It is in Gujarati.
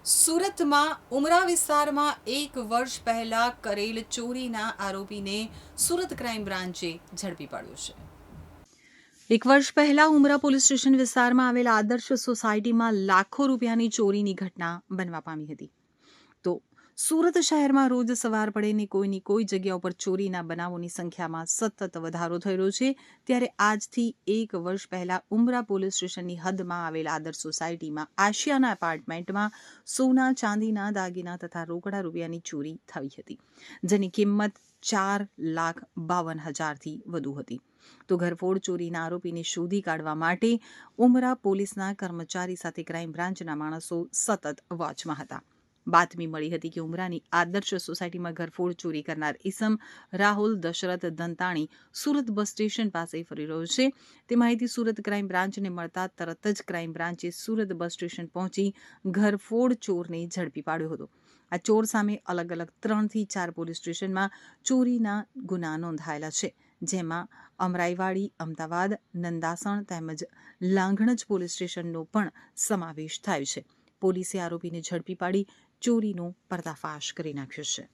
સુરતમાં ઉમરા વિસ્તારમાં 1 વર્ષ પહેલા કરેલ ચોરીના આરોપીને સુરત ક્રાઇમ બ્રાન્ચે ઝડપી પાડ્યો છે. 1 વર્ષ પહેલા ઉમરા પોલીસ સ્ટેશન વિસ્તારમાં આવેલા આદર્શ સોસાયટીમાં લાખો રૂપિયાની ચોરીની ઘટના બનવા પામી હતી. તો સુરત શહેરમાં રોજ સવાર પડે કોઈની કોઈ જગ્યા ઉપર ચોરીના બનાવોની સંખ્યામાં સતત વધારો થઈ રહ્યો છે. ત્યારે આજથી 1 વર્ષ પહેલા ઉમરા પોલીસ સ્ટેશનની હદમાં આવેલા આદર્શ સોસાયટીમાં આશિયાના એપાર્ટમેન્ટમાં સોના ચાંદીના દાગીના તથા રોકડા રૂપિયાની ચોરી થઈ હતી, જેની કિંમત 4,52,000થી વધુ હતી. તો ઘરફોડ ચોરીના આરોપીને શોધી કાઢવા માટે ઉમરા પોલીસના કર્મચારી સાથે ક્રાઇમ બ્રાન્ચના માણસો સતત વોચમાં હતા. બાતમી મળી હતી કે ઉમરાની આદર્શ સોસાયટીમાં ઘરફોડ ચોરી કરનાર ઈસમ રાહુલ દશરથ દંતાણી સુરત બસ સ્ટેશન પાસે ફરી રહ્યો છે. તે માહિતી સુરત ક્રાઇમ બ્રાન્ચને મળતા તરત જ ક્રાઇમ બ્રાન્ચે સુરત બસ સ્ટેશન પહોંચી ઘરફોડ ચોરને ઝડપી પાડ્યો હતો. આ ચોર સામે અલગ અલગ 3 થી 4 પોલીસ સ્ટેશનમાં ચોરીના ગુના નોંધાયેલા છે, જેમાં અમરાઈવાડી, અમદાવાદ, નંદાસણ તેમજ લાંઘણજ પોલીસ સ્ટેશનનો પણ સમાવેશ થાય છે. પોલીસે આરોપીને ઝડપી પાડી ચોરીનો પર્દાફાશ કરી નાખ્યો છે.